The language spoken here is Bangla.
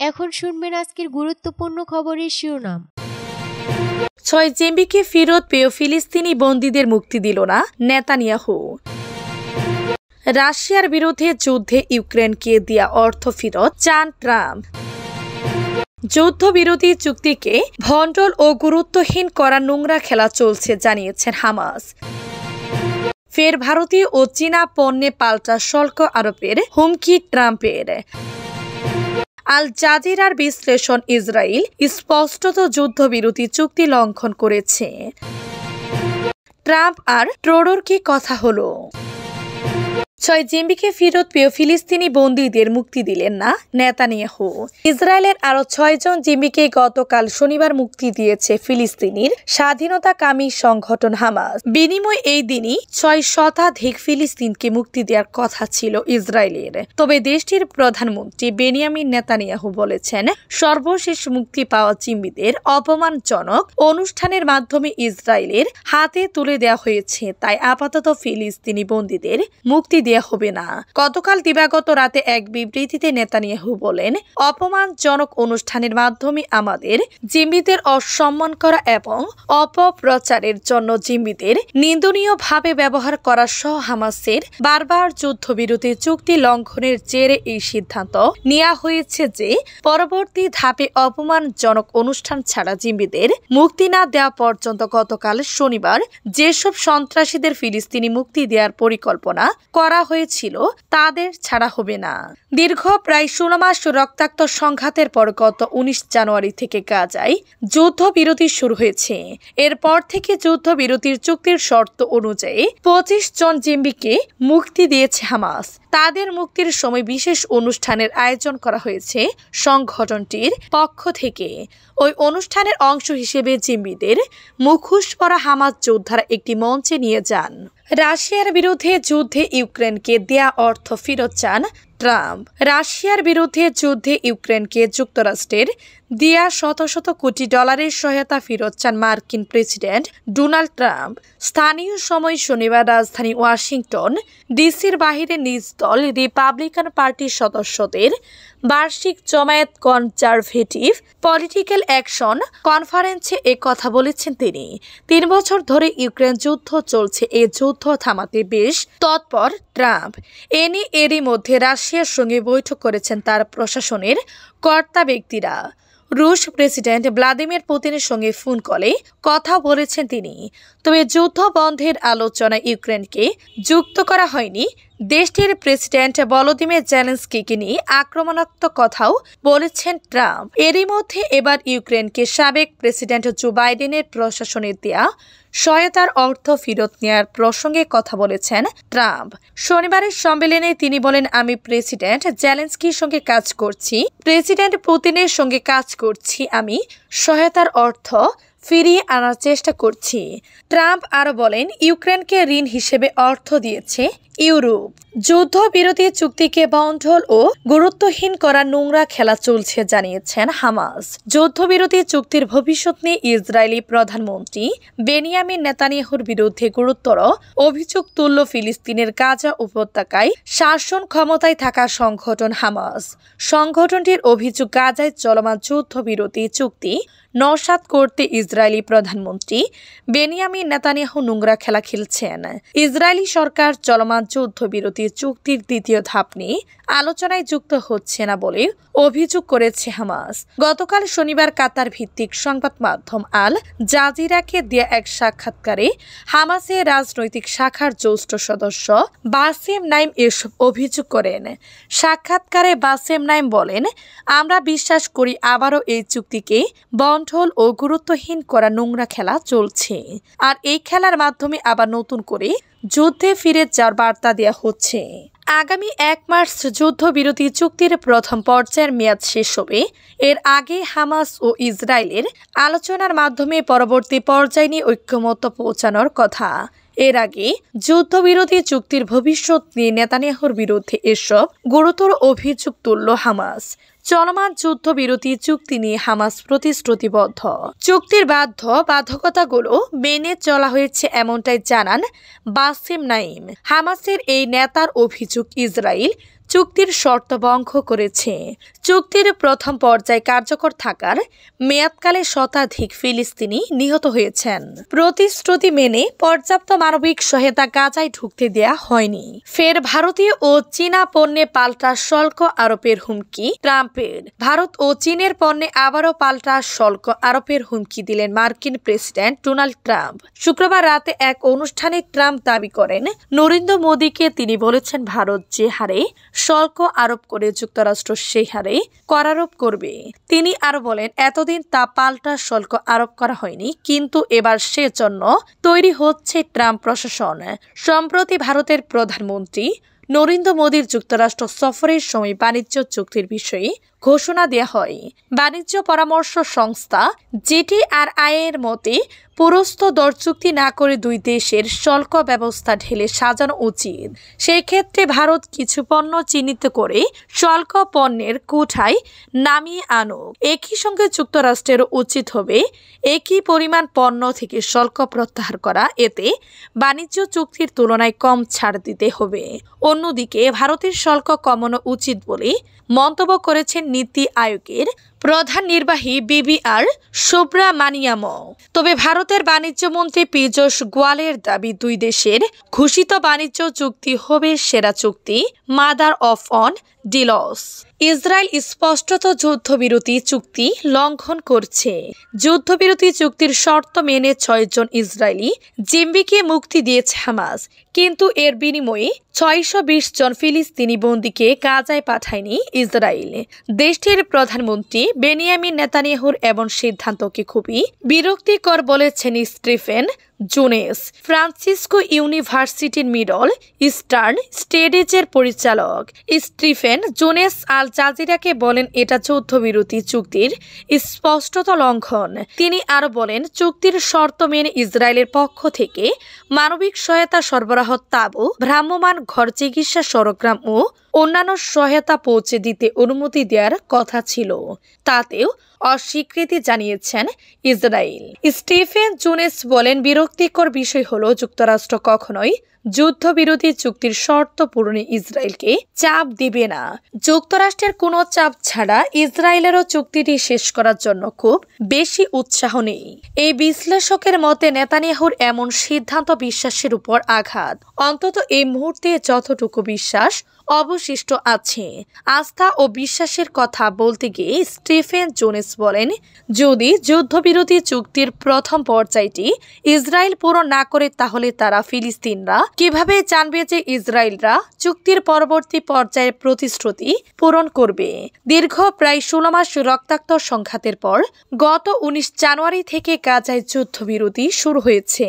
এখন শুনবেন আজকের গুরুত্বপূর্ণ খবরের শিরোনাম। 6 জিম্বিকে ফেরত পেয়ে ফিলিস্তিনি বন্দীদের মুক্তি দিল না নেতানিয়াহু। রাশিয়ার বিরুদ্ধে যুদ্ধে ইউক্রেনকে দেয়া অর্থ ফেরত চান ট্রাম্প। যুদ্ধবিরতি চুক্তিকে ভণ্ডল ও গুরুত্বহীন করা নোংরা খেলা চলছে জানিয়েছেন হামাস। ফের ভারতীয় ও চীনা পণ্যে পাল্টা শুল্ক আরোপের হুমকি ট্রাম্পের। আল জাজিরার বিশ্লেষণ, ইসরায়েল স্পষ্টত যুদ্ধবিরতি চুক্তি লঙ্ঘন করেছে। ট্রাম্প আর ট্রুডোর কি কথা হলো? 6 জিম্বিকে ফেরত পেয়ে ফিলিস্তিনি বন্দীদের মুক্তি দিলেন না নেতানিয়াহু। ইসরায়েলের আরো 6 জন জিম্বিকে গতকাল শনিবার মুক্তি দিয়েছে ফিলিস্তিনির স্বাধীনতাকামী সংগঠন হামাস। বিনিময় এই দিনই 6 শতাধিক ফিলিস্তিনকে মুক্তি দেওয়ার কথা ছিল ইসরায়েলের। তবে দেশটির প্রধানমন্ত্রী বেনিয়ামিন নেতানিয়াহু বলেছেন, সর্বশেষ মুক্তি পাওয়া জিম্বিদের অপমানজনক অনুষ্ঠানের মাধ্যমে ইসরায়েলের হাতে তুলে দেওয়া হয়েছে, তাই আপাতত ফিলিস্তিনি বন্দীদের মুক্তি দেওয়া হবে না। গতকাল দিবাগত রাতে এক বিবৃতিতে নেতানিয়াহু বলেন, অপমানজনক অনুষ্ঠানের মাধ্যমে আমাদের জিম্মিদের অসম্মান করা এবং অপপ্রচারের জন্য জিম্মিদের নিন্দনীয়ভাবে ব্যবহার করা সহ হামাসের বারবার যুদ্ধবিরতি চুক্তি লঙ্ঘনের জেরে এই সিদ্ধান্ত নেওয়া হয়েছে যে পরবর্তী ধাপে অপমানজনক অনুষ্ঠান ছাড়া জিম্মিদের মুক্তি না দেওয়া পর্যন্ত গতকাল শনিবার যেসব সন্ত্রাসীদের ফিলিস্তিনি মুক্তি দেওয়ার পরিকল্পনা করা হয়েছিল তাদের ছাড়া হবে না। দীর্ঘ প্রায় 16 মাস রক্তাক্ত সংঘাতের পর গত 19 জানুয়ারি থেকে গাজায় যুদ্ধবিরতি শুরু হয়েছে। এরপর থেকে যুদ্ধবিরতির চুক্তির শর্ত অনুযায়ী 25 জন জিম্বিকে মুক্তি দিয়েছে হামাস। তাদের মুক্তির সময় বিশেষ অনুষ্ঠানের আয়োজন করা হয়েছে সংগঠনটির পক্ষ থেকে। ওই অনুষ্ঠানের অংশ হিসেবে জিম্মিদের মুখোশ পরা হামাস যোদ্ধারা একটি মঞ্চে নিয়ে যান। রাশিয়ার বিরুদ্ধে যুদ্ধে ইউক্রেনকে দেয়া অর্থ ফেরত চান ট্রাম্প। রাশিয়ার বিরুদ্ধে যুদ্ধে ইউক্রেনকে যুক্তরাষ্ট্রের দেয়া শত শত কোটি ডলারের সহায়তা ফেরত চান মার্কিন প্রেসিডেন্ট ডোনাল্ড ট্রাম্প। স্থানীয় সময় শনিবার রাজধানী ওয়াশিংটন ডিসির বাহিরে নিজ দল রিপাবলিকান পার্টির সদস্যদের বার্ষিক জমায়েত কনজারভেটিভ পলিটিক্যাল অ্যাকশন কনফারেন্সে এ কথা বলেছেন তিনি। 3 বছর ধরে ইউক্রেন যুদ্ধ চলছে, এই যুদ্ধ থামাতে বেশ তৎপর ট্রাম্প। এরই মধ্যে রাশিয়ার সঙ্গে বৈঠক করেছেন তার প্রশাসনের কর্তা ব্যক্তিরা। রুশ প্রেসিডেন্ট ভ্লাদিমির পুতিনের সঙ্গে ফোন কলে কথা বলেছেন তিনি। তবে যুদ্ধ বন্ধের আলোচনায় ইউক্রেনকে যুক্ত করা হয়নি। দেশটির প্রেসিডেন্ট ভলোদিমির জেলেনস্কিকে নিয়ে আক্রমণাত্মক কথাও বলেছেন ট্রাম্প। এরই মধ্যে এবার ইউক্রেনকে সাবেক প্রেসিডেন্ট জো বাইডেনের প্রশাসনের দেয়া সহায়তার অর্থ ফেরত নেওয়ার প্রসঙ্গে কথা বলেছেন ট্রাম্প। শনিবারের সম্মেলনে তিনি বলেন, আমি প্রেসিডেন্ট জেলেনস্কির সঙ্গে কাজ করছি, প্রেসিডেন্ট পুতিনের সঙ্গে কাজ করছি, আমি সহায়তার অর্থ ফিরিয়ে আনার চেষ্টা করছি। ট্রাম্প আরও বলেন, ইউক্রেনকে ঋণ হিসেবে অর্থ দিয়েছে ইউরোপ। যুদ্ধবিরতি চুক্তিকে ভণ্ডল ও গুরুত্বহীন করা নোংরা খেলা চলছে জানিয়েছেন হামাস। যুদ্ধবিরতি চুক্তির ভবিষ্যৎ নিয়ে ইসরায়েলি প্রধানমন্ত্রী বেনিয়ামিন নেতানিয়াহুর বিরুদ্ধে গুরুতর অভিযোগ তুলল ফিলিস্তিনের গাজা উপত্যকায় শাসন ক্ষমতায় থাকা সংগঠন হামাস। সংগঠনটির অভিযোগ, গাজায় চলমান যুদ্ধবিরতি চুক্তি নস্যাৎ করতে ইসরায়েলি প্রধানমন্ত্রী বেনিয়ামিন নেতানিয়াহু নোংরা খেলা খেলছেন। ইসরায়েলি সরকার চলমান যুদ্ধবিরতি চুক্তির দ্বিতীয় ধাপ নিয়ে আলোচনায় যুক্ত হচ্ছে না বলে অভিযোগ করেছে হামাস। গতকাল শনিবার কাতার ভিত্তিক সংবাদ মাধ্যম আল জাজিরাকে দেয়া এক সাক্ষাৎকারে হামাসের রাজনৈতিক শাখার জ্যেষ্ঠ সদস্য বাসেম নাইম এসব অভিযোগ করেন। সাক্ষাৎকারে বাসেম নাইম বলেন, আমরা বিশ্বাস করি আবারও এই চুক্তিকে ভণ্ডল ও গুরুত্বহীন করা নোংরা খেলা চলছে, আর এই খেলার মাধ্যমে আবার নতুন করে যুদ্ধে ফিরে যাওয়ার বার্তা দেওয়া হচ্ছে। আগামী 1 মার্চ যুদ্ধবিরতি চুক্তির প্রথম পর্যায়ের মেয়াদ শেষ হবে। এর আগে হামাস ও ইসরায়েলের আলোচনার মাধ্যমে পরবর্তী পর্যায়ে নিয়ে ঐক্যমত্য পৌঁছানোর কথা। এর আগে যুদ্ধবিরতি চুক্তির ভবিষ্যৎ নিয়ে নেতানিয়াহুর বিরুদ্ধে এসব গুরুতর অভিযোগ তুলল হামাস। চলমান যুদ্ধবিরতি চুক্তি নিয়ে হামাস প্রতিশ্রুতিবদ্ধ, চুক্তির বাধ্যবাধকতাগুলো মেনে চলা হয়েছে এমনটাই জানান বাসেম নাইম। হামাসের এই নেতার অভিযোগ, ইসরায়েল চুক্তির শর্ত ভঙ্গ করেছে। চুক্তির প্রথম পর্যায়ে কার্যকর থাকার মেয়াদকালে শতাধিক ফিলিস্তিনি নিহত হয়েছেন। প্রতিশ্রুতি মেনে পর্যাপ্ত মানবিক সহায়তা গাজায় ঢুকতে দেয়া হয়নি। ফের ভারতীয় ও চীনা পণ্যে পাল্টা শুল্ক আরোপের হুমকি ট্রাম্পের। ভারত ও চীনের পণ্যে আবারও পাল্টা শুল্ক আরোপের হুমকি দিলেন মার্কিন প্রেসিডেন্ট ডোনাল্ড ট্রাম্প। শুক্রবার রাতে এক অনুষ্ঠানে ট্রাম্প দাবি করেন, নরেন্দ্র মোদীকে তিনি বলেছেন ভারত যে হারে শুল্ক আরোপ করে যুক্তরাষ্ট্র সেই হারে করারোপ করবে। তিনি আরো বলেন, এতদিন তা পাল্টা শুল্ক আরোপ করা হয়নি, কিন্তু এবার সেজন্য তৈরি হচ্ছে ট্রাম্প প্রশাসন। সম্প্রতি ভারতের প্রধানমন্ত্রী নরেন্দ্র মোদীর যুক্তরাষ্ট্র সফরের সময় বাণিজ্য চুক্তির বিষয়ে ঘোষণা দেওয়া হয়। বাণিজ্য পরামর্শ সংস্থা JTRI এর মতে পুরস্ত দর চুক্তি না করে দুই দেশের শুল্ক ব্যবস্থা ঢেলে সাজানো উচিত। সেই ক্ষেত্রে ভারত কিছু পণ্য চিহ্নিত করে শুল্ক পণ্যের কোঠায় নামিয়ে আনুক। একই সঙ্গে যুক্তরাষ্ট্রেরও উচিত হবে একই পরিমাণ পণ্য থেকে শুল্ক প্রত্যাহার করা। এতে বাণিজ্য চুক্তির তুলনায় কম ছাড় দিতে হবে। অন্যদিকে ভারতের শুল্ক কমানো উচিত বলে মন্তব্য করেছেন নীতি আয়োগের প্রধান নির্বাহী BBR সুব্রামানিয়াম। তবে ভারতের বাণিজ্য মন্ত্রী পীযূষ গোয়ালের দাবি, দুই দেশের ঘোষিত বাণিজ্য চুক্তি হবে সেরা চুক্তি, mother of on deals. Israel স্পষ্টত যুদ্ধবিরতি চুক্তি লঙ্ঘন করছে। যুদ্ধবিরতি চুক্তির শর্ত মেনে 6 জন ইসরায়েলি জিম্মিকে মুক্তি দিয়েছে হামাস, কিন্তু এর বিনিময়ে 620 জন ফিলিস্তিনি বন্দীকে গাজায় পাঠায়নি ইসরায়েল। দেশটির প্রধানমন্ত্রী বেনিয়ামিন নেতানিয়াহুর এমন সিদ্ধান্তকে খুবই বিরক্তিকর বলেছেন স্টিফেন জোনেস, ফ্রান্সিসকো ইউনিভার্সিটির মিডল ইস্টার্ন স্টাডিজের পরিচালক। স্টিফেন জোনেস আল জাজিরাকে বলেন, এটা যুদ্ধবিরতি চুক্তির স্পষ্টত লঙ্ঘন। তিনি আরো বলেন, চুক্তির শর্ত মেনে ইসরায়েলের পক্ষ থেকে মানবিক সহায়তা সরবরাহ, তাঁবু, ভ্রাম্যমাণ ঘর, চিকিৎসা সরঞ্জাম ও অন্যান্য সহায়তা পৌঁছে দিতে অনুমতি দেওয়ার কথা ছিল, তাতেও অস্বীকৃতি জানিয়েছেন ইসরায়েল। স্টিফেন জোনেস বলেন, বিরক্তিকর বিষয় হলো যুক্তরাষ্ট্র কখনোই যুদ্ধবিরতি চুক্তির শর্ত পূরণে ইসরায়েলকে চাপ দিবে না। যুক্তরাষ্ট্রের কোনো চাপ ছাড়া ইসরায়েলেরও চুক্তিটি শেষ করার জন্য খুব বেশি উৎসাহ নেই। এই বিশ্লেষকের মতে নেতানিয়াহুর এমন সিদ্ধান্ত বিশ্বাসের উপর আঘাত। অন্তত এই মুহূর্তে যতটুকু বিশ্বাস অবশিষ্ট আছে, আস্থা ও বিশ্বাসের কথা বলতে গিয়ে স্টিফেন জোনেস বলেন, যদি যুদ্ধবিরতি চুক্তির প্রথম পর্যায়টি ইসরায়েল পূরণ না করে, তাহলে তারা ফিলিস্তিনরা কিভাবে জানবে যে ইসরায়েলরা চুক্তির পরবর্তী পর্যায়ের প্রতিশ্রুতি পূরণ করবে? দীর্ঘ প্রায় 16 মাস রক্তাক্ত সংঘাতের পর গত 19 জানুয়ারি থেকে গাজায় যুদ্ধবিরতি শুরু হয়েছে।